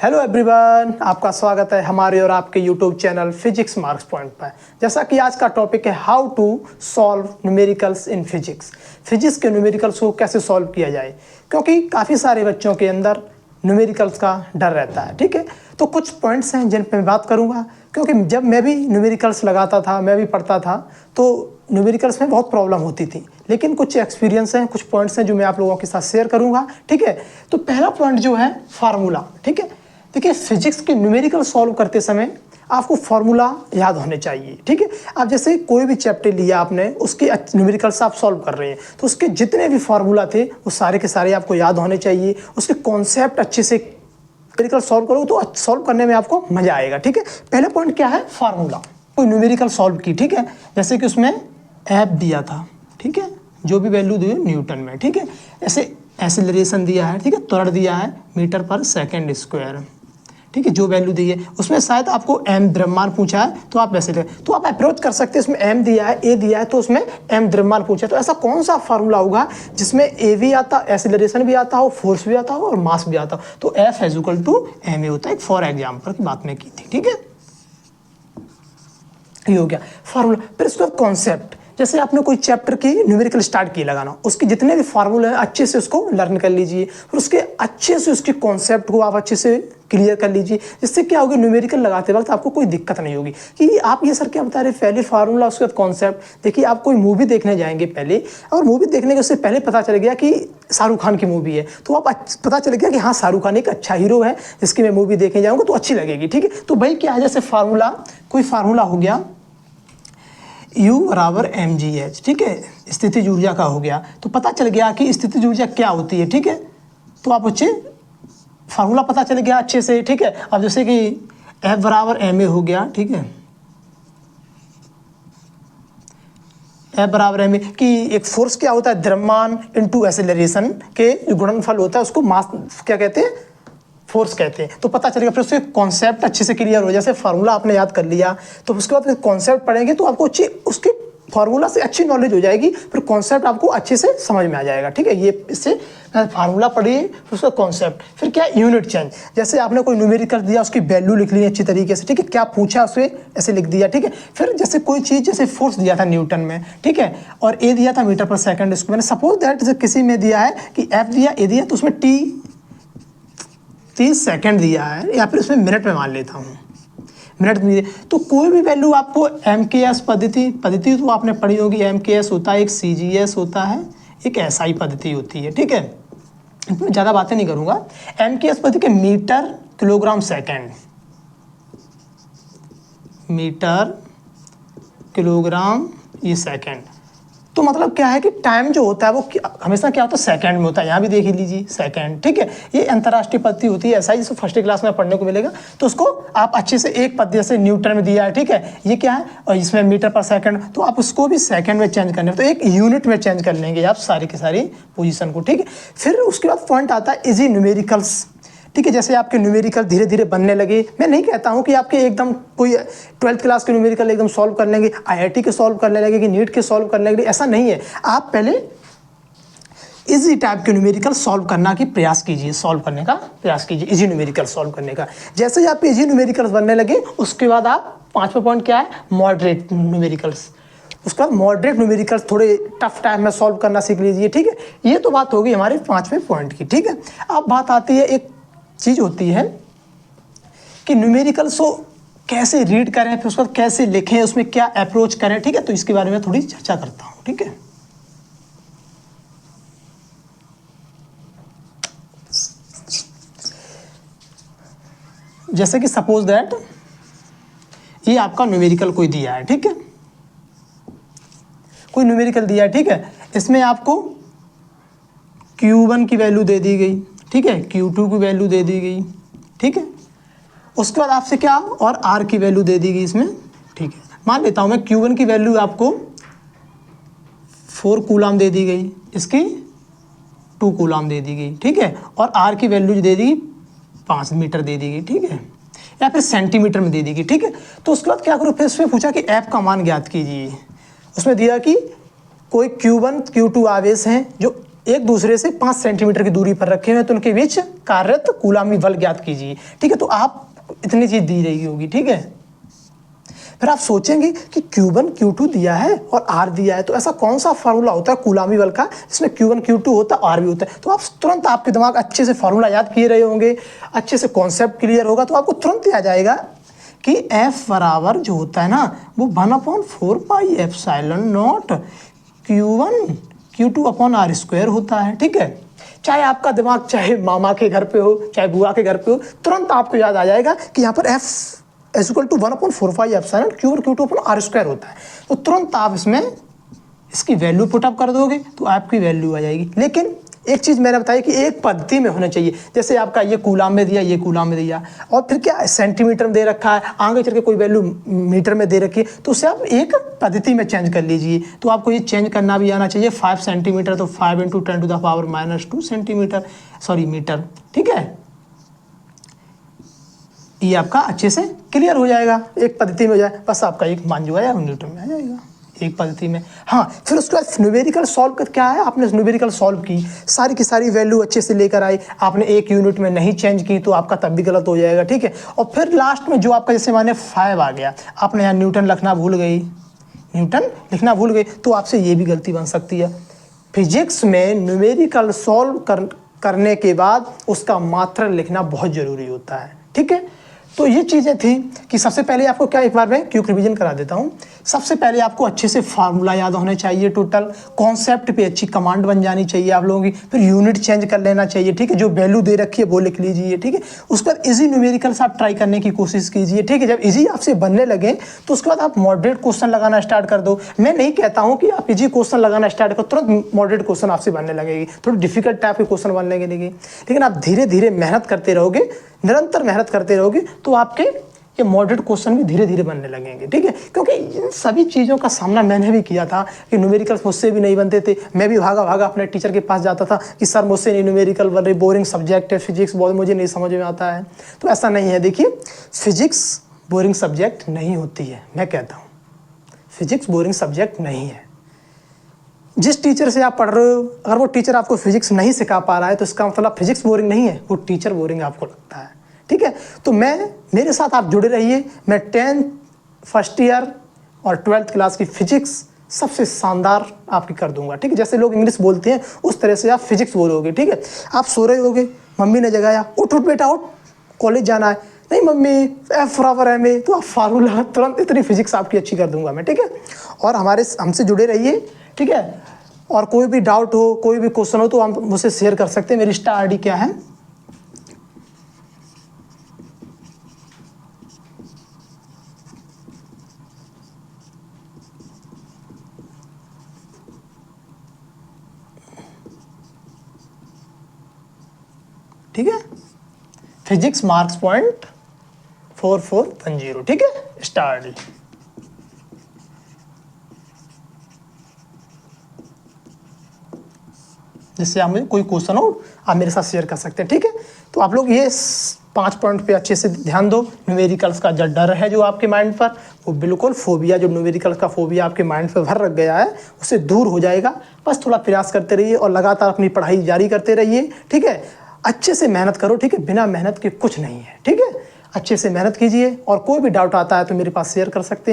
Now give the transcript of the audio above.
Hello everyone, आपका स्वागत है हमारे और आपके YouTube channel physics marks point पर। जैसा कि आज का टॉपिक है how to solve numericals in physics. Physics के न्यूमेरिकल्स को कैसे सॉल्व किया जाए, क्योंकि काफ़ी सारे बच्चों के अंदर न्यूमेरिकल्स का डर रहता है। ठीक है, तो कुछ पॉइंट्स हैं जिन पर मैं बात करूँगा, क्योंकि जब मैं भी न्यूमेरिकल्स लगाता था, मैं भी पढ़ता था, तो न्यूमेरिकल्स में बहुत प्रॉब्लम होती थी। लेकिन कुछ एक्सपीरियंस हैं, कुछ पॉइंट्स हैं जो मैं आप लोगों के साथ शेयर करूँगा। ठीक है, तो पहला पॉइंट जो है फार्मूला। ठीक है, देखिए फिजिक्स के न्यूमेरिकल सॉल्व करते समय आपको फार्मूला याद होने चाहिए। ठीक है, आप जैसे कोई भी चैप्टर लिया आपने, उसके न्यूमेरिकल्स आप सॉल्व कर रहे हैं, तो उसके जितने भी फार्मूला थे वो सारे के सारे आपको याद होने चाहिए। उसके कॉन्सेप्ट अच्छे से न्यूमेरिकल सॉल्व करो तो सॉल्व करने में आपको मजा आएगा। ठीक है, पहले पॉइंट क्या है, फार्मूला। कोई न्यूमेरिकल सॉल्व की, ठीक है, जैसे कि उसमें एफ दिया था, ठीक है, जो भी वैल्यू दी न्यूटन में, ठीक है, ऐसे एक्सेलरेशन दिया है, ठीक है, त्वरण दिया है मीटर पर सेकेंड स्क्वायर, ठीक है, जो वैल्यू दी है उसमें शायद आपको एम द्रव्यमान पूछा है, तो आप वैसे तो आप अप्रोच कर सकते हैं। इसमें एम दिया है, ए दिया है, तो उसमें एम द्रव्यमान पूछा है, तो ऐसा कौन सा फार्मूला होगा जिसमें ए भी आता, एक्सेलरेशन भी आता हो, फोर्स भी आता हो और मास भी आता हो, तो F is equal to M A होता है। फॉर एग्जाम्पल की बात में की थी। ठीक है, ये हो गया फार्मूला। फिर उसके बाद कॉन्सेप्ट, जैसे आपने कोई चैप्टर की न्यूमेरिकल स्टार्ट किए लगाना, उसके जितने भी फार्मूले हैं अच्छे से उसको लर्न कर लीजिए, फिर उसके अच्छे से उसके कॉन्सेप्ट को आप अच्छे से क्लियर कर लीजिए। इससे क्या होगी, न्यूमेरिकल लगाते वक्त आपको कोई दिक्कत नहीं होगी कि आप ये सर क्या बता रहे, पहले फार्मूला उसके बाद कॉन्सेप्ट। देखिए आप कोई मूवी देखने जाएंगे पहले, और मूवी देखने के उससे पहले पता चल गया कि शाहरुख खान की मूवी है, तो आप पता चल गया कि हाँ शाहरुख खान एक अच्छा हीरो है जिसकी मैं मूवी देखने जाऊँगा तो अच्छी लगेगी। ठीक है, तो भाई क्या है, जैसे फार्मूला, कोई फार्मूला हो गया U बराबर mgh, ठीक है, स्थितिज ऊर्जा का हो गया, तो पता चल गया कि स्थितिज ऊर्जा क्या होती है। ठीक है, तो आप अच्छे फार्मूला पता चल गया अच्छे से। ठीक है, अब जैसे कि F बराबर ma हो गया, ठीक है, F बराबर ma कि एक फोर्स क्या होता है, द्रव्यमान इनटू एक्सेलरेशन के जो गुणनफल होता है उसको मास क्या कहते हैं, फोर्स कहते हैं। तो पता चलेगा, फिर उसके कॉन्सेप्ट अच्छे से क्लियर हो, जैसे फार्मूला आपने याद कर लिया तो उसके बाद कॉन्सेप्ट पढ़ेंगे तो आपको अच्छी उसके फार्मूला से अच्छी नॉलेज हो जाएगी, फिर कॉन्सेप्ट आपको अच्छे से समझ में आ जाएगा। ठीक है, ये इससे फार्मूला पढ़िए, फिर उसका कॉन्सेप्ट, फिर क्या यूनिट चेंज, जैसे आपने कोई न्यूमेरिकल दिया उसकी वैल्यू लिख ली अच्छी तरीके से। ठीक है, क्या पूछा उसे ऐसे लिख दिया। ठीक है, फिर जैसे कोई चीज़, जैसे फोर्स दिया था न्यूटन में, ठीक है, और ए दिया था मीटर पर सेकेंड स्क्वायर, सपोज दैट किसी में दिया है कि एफ दिया, ए दिया, तो उसमें टी 30 सेकंड दिया है, या फिर उसमें मिनट में मान लेता हूँ, मिनट में, तो कोई भी वैल्यू आपको MKS पद्धति तो आपने पढ़ी होगी, MKS होता है, एक CGS होता है, एक SI पद्धति होती है। ठीक है, इसमें ज़्यादा बातें नहीं करूँगा। MKS पद्धति के metre kilogram second, metre kilogram ये सेकंड, तो मतलब क्या है कि टाइम जो होता है वो हमेशा क्या होता है, सेकंड में होता है। यहाँ भी देख लीजिए सेकंड। ठीक है, ये अंतर्राष्ट्रीय पद्धति होती है, ऐसा ही जिसको फर्स्ट क्लास में पढ़ने को मिलेगा, तो उसको आप अच्छे से एक पद्धति जैसे न्यूटन में दिया है, ठीक है, ये क्या है, और इसमें मीटर पर सेकंड, तो आप उसको भी सेकंड में चेंज करने, तो एक यूनिट में चेंज कर लेंगे आप सारी की सारी पोजीशन को। ठीक है, फिर उसके बाद पॉइंट आता है इजी न्यूमेरिकल्स। ठीक है, जैसे आपके न्यूमेरिकल धीरे धीरे बनने लगे, मैं नहीं कहता हूँ कि आपके एकदम कोई 12th क्लास के न्यूमेरिकल एकदम सॉल्व कर लेंगे, IIT के सॉल्व करने लगे कि नीट के सॉल्व करने लगे, ऐसा नहीं है। आप पहले इजी टाइप के न्यूमेरिकल सॉल्व करना की प्रयास कीजिए, सॉल्व करने का प्रयास कीजिए, इजी न्यूमेरिकल सॉल्व करने का। जैसे ही आप इजी न्यूमेरिकल्स बनने लगे, उसके बाद आप 5वां पॉइंट क्या है, मॉडरेट न्यूमेरिकल्स। उसके बाद मॉडरेट न्यूमेरिकल्स थोड़े टफ टाइम में सॉल्व करना सीख लीजिए। ठीक है, ये तो बात होगी हमारे 5वें पॉइंट की। ठीक है, अब बात आती है, एक चीज़ होती है कि न्यूमेरिकल्स को कैसे रीड करें, फिर उसके बाद कैसे लिखें, उसमें क्या अप्रोच करें। ठीक है, तो इसके बारे में थोड़ी चर्चा करता हूँ। ठीक है, जैसे कि सपोज दैट ये आपका न्यूमेरिकल कोई दिया है, ठीक है, कोई न्यूमेरिकल दिया है, ठीक है, इसमें आपको Q1 की वैल्यू दे दी गई, ठीक है, Q2 की वैल्यू दे दी गई, ठीक है, उसके बाद आपसे क्या, और R की वैल्यू दे दी गई इसमें। ठीक है, मान लेता हूँ मैं Q1 की वैल्यू आपको 4 कूलाम दे दी गई, इसकी 2 कूलाम दे दी गई, ठीक है, और R की वैल्यू दे दी 5 मीटर दे दी गई, ठीक है, या फिर सेंटीमीटर में दे दी गई। ठीक है, तो उसके बाद क्या करो, फिर उसमें पूछा कि F का मान ज्ञात कीजिए। उसमें दिया कि कोई Q1 Q2 आवेश हैं जो एक दूसरे से 5 सेंटीमीटर की दूरी पर रखे हुए हैं तो उनके बीच कार्यरत कूलामी बल ज्ञात कीजिए। ठीक है, तो आप इतनी चीज दी रही होगी। ठीक है, फिर आप सोचेंगे कि Q1 Q2 दिया है और R दिया है, तो ऐसा कौन सा फार्मूला होता है कूलामी बल का जिसमें Q1 Q2 होता है R भी होता है। तो आप तुरंत, आपके दिमाग अच्छे से फार्मूला याद किए रहे होंगे, अच्छे से कॉन्सेप्ट क्लियर होगा, तो आपको तुरंत याद आ जाएगा कि F बराबर जो होता है ना वो 1/4 pi epsilon not Q1 Q2 upon R square होता है। ठीक है, चाहे आपका दिमाग चाहे मामा के घर पे हो चाहे बुआ के घर पे हो, तुरंत आपको याद आ जाएगा कि यहाँ पर F is equal to 1/4 pi epsilon Q1 Q2 upon R square होता है। तो तुरंत आप इसमें इसकी वैल्यू पुटअप कर दोगे तो आपकी वैल्यू आ जाएगी। लेकिन एक चीज़ मैंने बताई कि एक पद्धति में होना चाहिए, जैसे आपका ये कूलाम में दिया, ये कूलाम में दिया, और फिर क्या सेंटीमीटर में दे रखा है, आगे चल के कोई वैल्यू मीटर में दे रखी है, तो उसे आप एक पद्धति में चेंज कर लीजिए। तो आपको ये चेंज करना भी आना चाहिए। 5 सेंटीमीटर तो 5 × 10⁻⁻2 सेंटीमीटर, सॉरी मीटर। ठीक है, ये आपका अच्छे से क्लियर हो जाएगा, एक पद्धति में हो जाए, बस आपका एक मान जो है न्यूटन में आ जाएगा एक पद्धति में। हाँ, फिर उसके बाद न्यूमेरिकल सॉल्व कर क्या है, आपने न्यूमेरिकल सॉल्व की, सारी की सारी वैल्यू अच्छे से लेकर आई, आपने एक यूनिट में नहीं चेंज की तो आपका तब भी गलत हो जाएगा। ठीक है, और फिर लास्ट में जो आपका जैसे माने 5 आ गया, आपने यहाँ न्यूटन लिखना भूल गई, न्यूटन लिखना भूल गई, तो आपसे ये भी गलती बन सकती है। फिजिक्स में न्यूमेरिकल सॉल्व करने के बाद उसका मात्रा लिखना बहुत ज़रूरी होता है। ठीक है, तो ये चीज़ें थी कि सबसे पहले आपको क्या, एक बार मैं क्विक रिवीजन करा देता हूँ। सबसे पहले आपको अच्छे से फार्मूला याद होने चाहिए, टोटल कॉन्सेप्ट पे अच्छी कमांड बन जानी चाहिए आप लोगों की, फिर यूनिट चेंज कर लेना चाहिए। ठीक है, जो वैल्यू दे रखी है वो लिख लीजिए। ठीक है, उसके बाद इजी न्यूमेरिकल्स आप ट्राई करने की कोशिश कीजिए। ठीक है, जब इजी आपसे बनने लगे तो उसके बाद आप मॉडरेट क्वेश्चन लगाना स्टार्ट कर दो। मैं नहीं कहता हूँ कि आप इजी क्वेश्चन लगाना स्टार्ट करो, तुरंत मॉडरेट क्वेश्चन आपसे बनने लगेगी, थोड़ी डिफिकल्ट टाइप के क्वेश्चन बनने लगेंगे, लेकिन आप धीरे धीरे मेहनत करते रहोगे, निरंतर मेहनत करते रहोगे तो आपके ये मॉडरेट क्वेश्चन भी धीरे धीरे बनने लगेंगे। ठीक है, क्योंकि इन सभी चीज़ों का सामना मैंने भी किया था कि न्यूमेरिकल्स मुझसे भी नहीं बनते थे, मैं भी भागा भागा अपने टीचर के पास जाता था कि सर मुझसे नहीं न्यूमेरिकल बन रही, बोरिंग सब्जेक्ट है फिजिक्स, बहुत मुझे नहीं समझ में आता है। तो ऐसा नहीं है, देखिए फिजिक्स बोरिंग सब्जेक्ट नहीं होती है, मैं कहता हूँ फिजिक्स बोरिंग सब्जेक्ट नहीं है। जिस टीचर से आप पढ़ रहे हो, अगर वो टीचर आपको फिजिक्स नहीं सिखा पा रहा है तो इसका मतलब फिजिक्स बोरिंग नहीं है, वो टीचर बोरिंग आपको लगता है। ठीक है, तो मेरे साथ आप जुड़े रहिए, मैं 10th फर्स्ट ईयर और 12th क्लास की फिजिक्स सबसे शानदार आपकी कर दूंगा। ठीक है, जैसे लोग इंग्लिश बोलते हैं उस तरह से आप फिजिक्स बोलोगे। ठीक है, आप सो रहे होगे, मम्मी ने जगाया, उठ उठ बेटा उठ, कॉलेज जाना है, नहीं मम्मी F बराबर ma, तो आप फार्मूला तुरंत इतनी फिजिक्स आपकी अच्छी कर दूंगा मैं। ठीक है, और हमसे जुड़े रहिए। ठीक है, और कोई भी डाउट हो, कोई भी क्वेश्चन हो तो आप मुझसे शेयर कर सकते हैं। मेरी इंस्टा आईडी क्या है, ठीक है, फिजिक्स मार्क्स पॉइंट 4410। ठीक है, इंस्टा आईडी। जिससे आप मुझे कोई क्वेश्चन हो आप मेरे साथ शेयर कर सकते हैं। ठीक है, तो आप लोग ये 5 पॉइंट पे अच्छे से ध्यान दो। न्यूमेरिकल्स का जो डर है जो आपके माइंड पर, वो बिल्कुल फोबिया, जो न्यूमेरिकल्स का फोबिया आपके माइंड पर भर रख गया है, उससे दूर हो जाएगा। बस थोड़ा प्रयास करते रहिए और लगातार अपनी पढ़ाई जारी करते रहिए। ठीक है, अच्छे से मेहनत करो। ठीक है, बिना मेहनत के कुछ नहीं है। ठीक है, अच्छे से मेहनत कीजिए और कोई भी डाउट आता है तो मेरे पास शेयर कर सकते हैं।